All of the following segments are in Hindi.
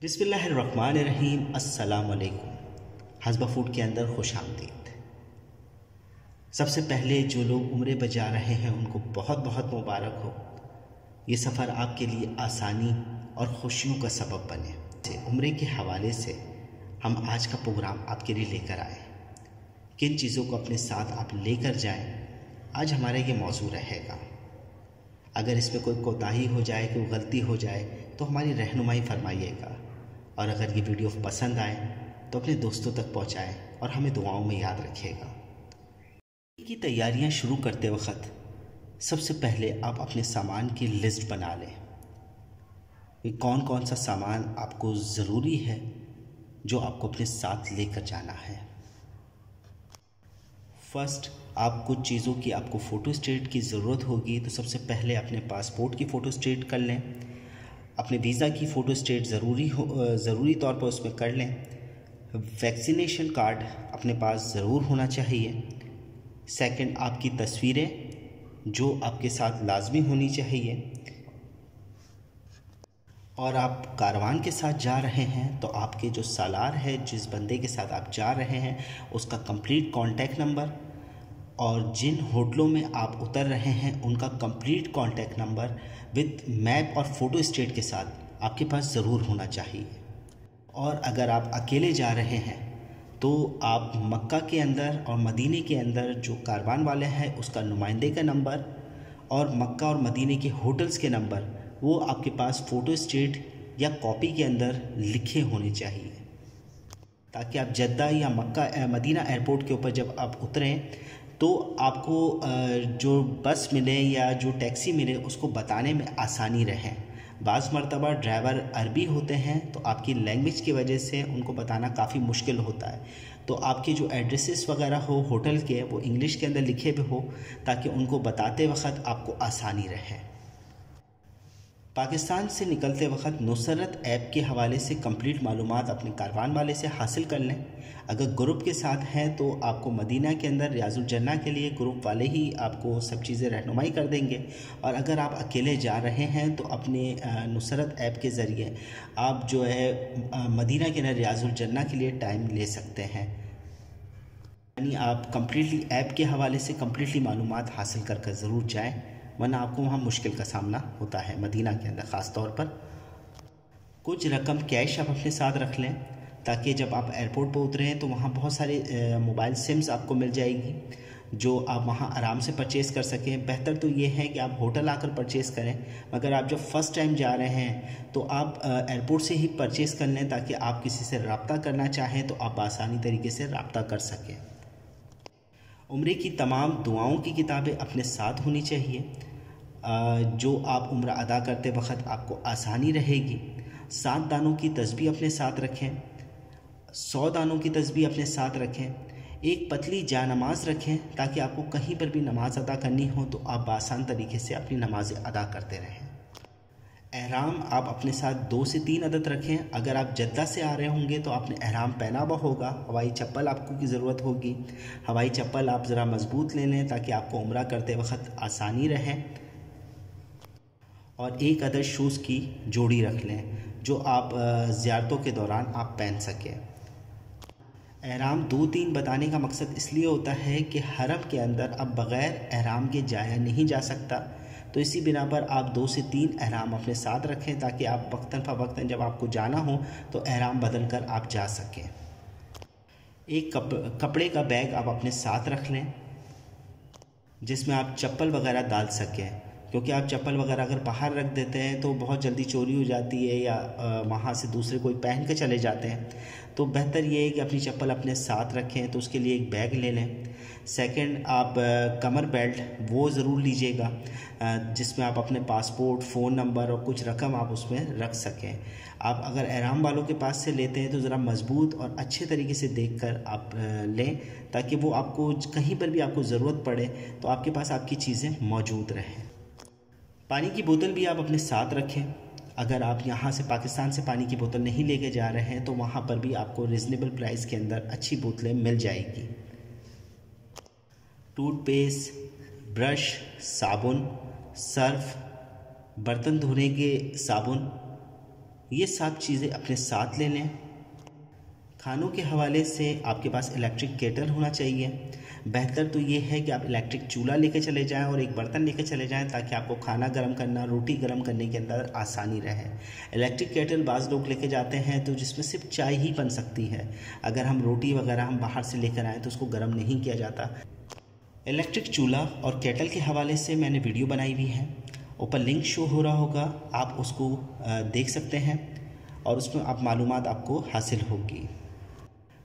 बिस्मिल्लाहिर्रहमानिर्रहीम। अस्सलाम वालेकुम। हज़बा फूड के अंदर खुश आमदीद। सबसे पहले जो लोग उम्रे पर जा रहे हैं उनको बहुत बहुत मुबारक हो। ये सफ़र आपके लिए आसानी और खुशियों का सबब बने। उम्रे के हवाले से हम आज का प्रोग्राम आपके लिए लेकर आए। किन चीज़ों को अपने साथ आप लेकर जाएं, आज हमारा ये मौजू रहेगा। अगर इसमें कोई कोताही हो जाए, कोई गलती हो जाए तो हमारी रहनुमाई फरमाइएगा। और अगर ये वीडियो पसंद आए तो अपने दोस्तों तक पहुंचाएं और हमें दुआओं में याद रखिएगा। की तैयारियां शुरू करते वक्त सबसे पहले आप अपने सामान की लिस्ट बना लें कि कौन कौन सा सामान आपको ज़रूरी है जो आपको अपने साथ लेकर जाना है। फर्स्ट, आप कुछ चीज़ों की आपको फ़ोटो स्टेट की ज़रूरत होगी, तो सबसे पहले अपने पासपोर्ट की फ़ोटो स्टेट कर लें। अपने वीज़ा की फ़ोटो स्टेट ज़रूरी तौर पर उसमें कर लें। वैक्सीनेशन कार्ड अपने पास ज़रूर होना चाहिए। सेकंड, आपकी तस्वीरें जो आपके साथ लाजमी होनी चाहिए। और आप कारवान के साथ जा रहे हैं तो आपके जो सालार है, जिस बंदे के साथ आप जा रहे हैं, उसका कंप्लीट कॉन्टैक्ट नंबर और जिन होटलों में आप उतर रहे हैं उनका complete contact number with map और फ़ोटो स्टेट के साथ आपके पास ज़रूर होना चाहिए। और अगर आप अकेले जा रहे हैं तो आप मक्का के अंदर और मदीने के अंदर जो कारवान वाले हैं उसका नुमाइंदे का नंबर और मक्का और मदीने के होटल्स के नंबर वो आपके पास फ़ोटो स्टेट या कॉपी के अंदर लिखे होने चाहिए, ताकि आप जद्दा या मक्का मदीना एयरपोर्ट के ऊपर जब आप उतरें तो आपको जो बस मिले या जो टैक्सी मिले उसको बताने में आसानी रहे। बाज़ मरतबा ड्राइवर अरबी होते हैं तो आपकी लैंग्वेज की वजह से उनको बताना काफ़ी मुश्किल होता है, तो आपके जो एड्रेसेस वगैरह हो होटल के वो इंग्लिश के अंदर लिखे भी हो ताकि उनको बताते वक्त आपको आसानी रहे। पाकिस्तान से निकलते वक्त नुसरत ऐप के हवाले से कंप्लीट मालूमात अपने कारवान वाले से हासिल कर लें। अगर ग्रुप के साथ हैं तो आपको मदीना के अंदर रियाजुल जन्ना के लिए ग्रुप वाले ही आपको सब चीज़ें रहनुमाई कर देंगे। और अगर आप अकेले जा रहे हैं तो अपने नुसरत ऐप के ज़रिए आप जो है मदीना के अंदर रियाजुल जन्ना के लिए टाइम ले सकते हैं। यानी आप कम्प्लीटली ऐप के हवाले से कम्प्लीटली मालूमात हासिल कर ज़रूर जाएँ, वरना आपको वहाँ मुश्किल का सामना होता है मदीना के अंदर। ख़ास तौर पर कुछ रकम कैश आप अपने साथ रख लें ताकि जब आप एयरपोर्ट पर उतरें तो वहाँ बहुत सारे मोबाइल सिम्स आपको मिल जाएगी जो आप वहाँ आराम से परचेज़ कर सकें। बेहतर तो ये है कि आप होटल आकर परचेज़ करें, मगर आप जब फ़र्स्ट टाइम जा रहे हैं तो आप एयरपोर्ट से ही परचेज़ कर लें ताकि आप किसी से रब्ता करना चाहें तो आप आसानी तरीके से रब्ता कर सकें। उम्रे की तमाम दुआओं की किताबें अपने साथ होनी चाहिए, जो आप उम्र अदा करते वक्त आपको आसानी रहेगी। 7 दानों की तस्बीह अपने साथ रखें, 100 दानों की तस्बीह अपने साथ रखें। एक पतली जानमाज रखें ताकि आपको कहीं पर भी नमाज अदा करनी हो तो आप आसान तरीके से अपनी नमाज़ें अदा करते रहें। एहराम आप अपने साथ 2 से 3 अदद रखें। अगर आप जद्दा से आ रहे होंगे तो आपने एहराम पहना हुआ होगा। हवाई चप्पल आपको की ज़रूरत होगी। हवाई चप्पल आप ज़रा मज़बूत ले लें ताकि आपको उम्रा करते वक्त आसानी रहे। और 1 अदद शूज़ की जोड़ी रख लें जो आप ज़ियारतों के दौरान आप पहन सकें। एहराम 2-3 बताने का मकसद इसलिए होता है कि हरम के अंदर अब बग़ैर एहराम के जाया नहीं जा सकता, तो इसी बिना पर आप 2 से 3 एहराम अपने साथ रखें ताकि आप वक्तन फ़वक्तन जब आपको जाना हो तो एहराम बदल कर आप जा सकें। एक कपड़े का बैग आप अपने साथ रख लें जिसमें आप चप्पल वगैरह डाल सकें, क्योंकि आप चप्पल वगैरह अगर बाहर रख देते हैं तो बहुत जल्दी चोरी हो जाती है या वहाँ से दूसरे कोई पहन के चले जाते हैं। तो बेहतर ये है कि अपनी चप्पल अपने साथ रखें, तो उसके लिए एक बैग ले लें। सेकंड, आप कमर बेल्ट वो ज़रूर लीजिएगा जिसमें आप अपने पासपोर्ट, फ़ोन नंबर और कुछ रकम आप उसमें रख सकें। आप अगर एहराम वालों के पास से लेते हैं तो ज़रा मज़बूत और अच्छे तरीके से देखकर आप लें ताकि वो आपको कहीं पर भी आपको ज़रूरत पड़े तो आपके पास आपकी चीज़ें मौजूद रहें। पानी की बोतल भी आप अपने साथ रखें। अगर आप यहाँ से पाकिस्तान से पानी की बोतल नहीं लेके जा रहे हैं तो वहाँ पर भी आपको रिजनेबल प्राइस के अंदर अच्छी बोतलें मिल जाएगी। टूथपेस्ट, ब्रश, साबुन, सर्फ, बर्तन धोने के साबुन, ये सब चीज़ें अपने साथ ले लें। खानों के हवाले से आपके पास इलेक्ट्रिक केटल होना चाहिए। बेहतर तो ये है कि आप इलेक्ट्रिक चूल्हा लेके चले जाएं और एक बर्तन लेके चले जाएं ताकि आपको खाना गर्म करना, रोटी गर्म करने के अंदर आसानी रहे। इलेक्ट्रिक केटल बाज़ लोग लेके जाते हैं तो जिसमें सिर्फ चाय ही बन सकती है। अगर हम रोटी वगैरह हम बाहर से लेकर आएँ तो उसको गर्म नहीं किया जाता। इलेक्ट्रिक चूल्हा और केटल के हवाले से मैंने वीडियो बनाई हुई है, ऊपर लिंक शो हो रहा होगा, आप उसको देख सकते हैं और उसमें आप मालूमात आपको हासिल होगी।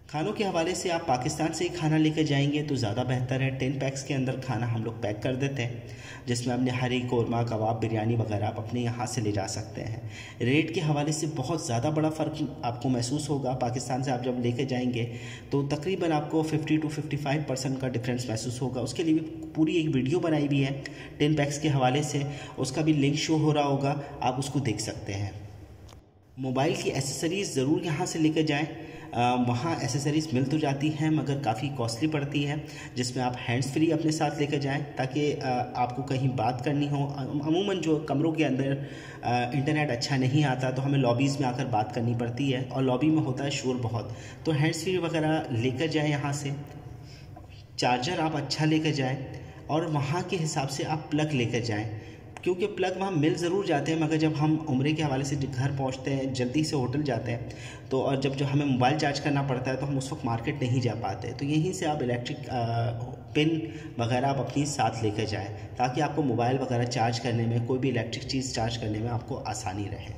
खानों के हवाले से आप पाकिस्तान से ही खाना लेकर जाएंगे तो ज़्यादा बेहतर है। 10 पैक्स के अंदर खाना हम लोग पैक कर देते हैं, जिसमें अपने हरी, कौरमा, कबाब, बिरयानी वगैरह आप अपने यहाँ से ले जा सकते हैं। रेट के हवाले से बहुत ज़्यादा बड़ा फ़र्क आपको महसूस होगा। पाकिस्तान से आप जब लेकर जाएंगे तो तकरीबन आपको 50 to 55% का डिफरेंस महसूस होगा। उसके लिए भी पूरी एक वीडियो बनाई हुई है 10 पैक्स के हवाले से, उसका भी लिंक शो हो रहा होगा, आप उसको देख सकते हैं। मोबाइल की एसेसरीज़ ज़रूर यहाँ से लेकर जाएं। वहाँ एसेसरीज़ मिल तो जाती हैं मगर काफ़ी कॉस्टली पड़ती है, जिसमें आप हैंड्स फ्री अपने साथ लेकर जाएं ताकि आपको कहीं बात करनी हो। अमूमन जो कमरों के अंदर इंटरनेट अच्छा नहीं आता तो हमें लॉबीज़ में आकर बात करनी पड़ती है और लॉबी में होता है शोर बहुत, तो हैंड्स फ्री वगैरह लेकर जाएँ यहाँ से। चार्जर आप अच्छा लेकर जाएँ और वहाँ के हिसाब से आप प्लग लेकर जाएँ, क्योंकि प्लग वहाँ मिल ज़रूर जाते हैं मगर जब हम उम्रे के हवाले से घर पहुँचते हैं, जल्दी से होटल जाते हैं तो और जब हमें मोबाइल चार्ज करना पड़ता है तो हम उस वक्त मार्केट नहीं जा पाते। तो यहीं से आप इलेक्ट्रिक पिन वगैरह आप अपनी साथ लेकर जाएं ताकि आपको मोबाइल वगैरह चार्ज करने में, कोई भी इलेक्ट्रिक चीज़ चार्ज करने में आपको आसानी रहे।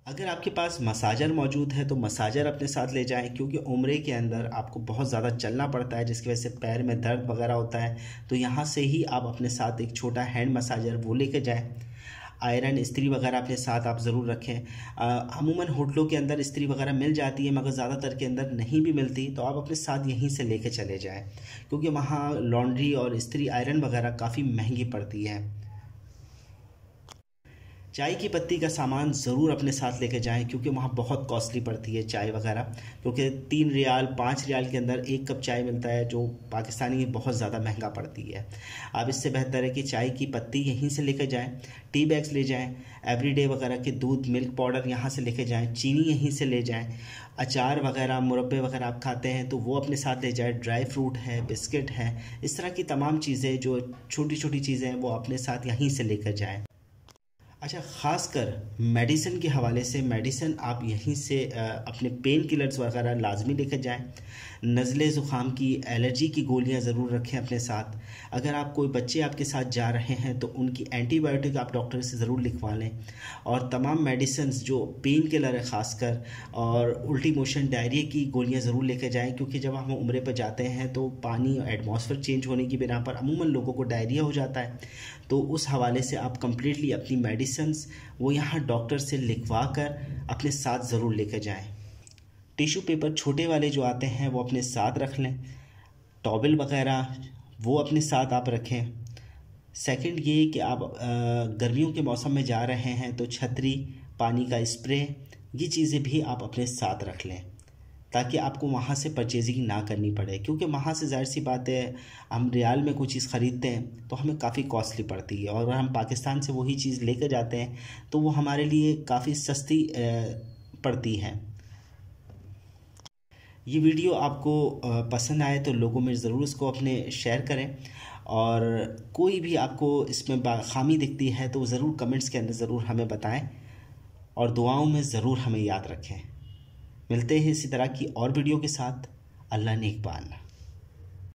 अगर आपके पास मसाजर मौजूद है तो मसाजर अपने साथ ले जाएं, क्योंकि उम्रे के अंदर आपको बहुत ज़्यादा चलना पड़ता है जिसकी वजह से पैर में दर्द वगैरह होता है। तो यहाँ से ही आप अपने साथ एक छोटा हैंड मसाजर वो लेके जाएं। आयरन, इस्त्री वगैरह अपने साथ आप ज़रूर रखें। अमूमन होटलों के अंदर इस्त्री वगैरह मिल जाती है मगर ज़्यादातर के अंदर नहीं भी मिलती, तो आप अपने साथ यहीं से लेके चले जाएँ, क्योंकि वहाँ लॉन्ड्री और इस्त्री आयरन वगैरह काफ़ी महंगी पड़ती है। चाय की पत्ती का सामान ज़रूर अपने साथ लेके जाएं, क्योंकि वहाँ बहुत कॉस्टली पड़ती है चाय वगैरह, क्योंकि 3 रियाल 5 रियाल के अंदर एक कप चाय मिलता है जो पाकिस्तानी बहुत ज़्यादा महंगा पड़ती है। आप इससे बेहतर है कि चाय की पत्ती यहीं से लेकर जाएं, टी बैग्स ले जाएं, एवरीडे वगैरह के दूध, मिल्क पाउडर यहाँ से लेके जाएं, चीनी यहीं से ले जाएं, अचार वगैरह, मुरब्बे वगैरह आप खाते हैं तो वो अपने साथ ले जाएं, ड्राई फ्रूट है, बिस्किट है, इस तरह की तमाम चीज़ें जो छोटी छोटी चीज़ें हैं वो अपने साथ यहीं से लेकर जाएँ। अच्छा, ख़ासकर मेडिसिन के हवाले से, मेडिसिन आप यहीं से अपने पेन किलर्स वगैरह लाजमी लेकर जाएं। नज़ले ज़ुकाम की, एलर्जी की गोलियां ज़रूर रखें अपने साथ। अगर आप कोई बच्चे आपके साथ जा रहे हैं तो उनकी एंटीबायोटिक आप डॉक्टर से ज़रूर लिखवा लें। और तमाम मेडिसिन जो पेन किलर है ख़ासकर, और उल्टी मोशन, डायरिया की गोलियां ज़रूर लेकर जाएं, क्योंकि जब हम उम्रे पर जाते हैं तो पानी और एटमॉस्फेयर चेंज होने की बिना पर अमूमन लोगों को डायरिया हो जाता है। तो उस हवाले से आप कम्प्लीटली अपनी मेडिसिन्स वो यहाँ डॉक्टर से लिखवा कर अपने साथ ज़रूर लेकर जाएं। टिश्यू पेपर छोटे वाले जो आते हैं वो अपने साथ रख लें। टॉवल वगैरह वो अपने साथ आप रखें। सेकंड ये कि आप गर्मियों के मौसम में जा रहे हैं तो छतरी, पानी का स्प्रे, ये चीज़ें भी आप अपने साथ रख लें ताकि आपको वहाँ से परचेजिंग ना करनी पड़े, क्योंकि वहाँ से ज़ाहिर सी बात है हम रियाल में कोई चीज़ ख़रीदते हैं तो हमें काफ़ी कॉस्टली पड़ती है, और अगर हम पाकिस्तान से वही चीज़ लेकर जाते हैं तो वो हमारे लिए काफ़ी सस्ती पड़ती है। ये वीडियो आपको पसंद आए तो लोगों में ज़रूर इसको अपने शेयर करें, और कोई भी आपको इसमें खामी दिखती है तो ज़रूर कमेंट्स के अंदर ज़रूर हमें बताएं, और दुआओं में ज़रूर हमें याद रखें। मिलते हैं इसी तरह की और वीडियो के साथ। अल्लाह नेकबान।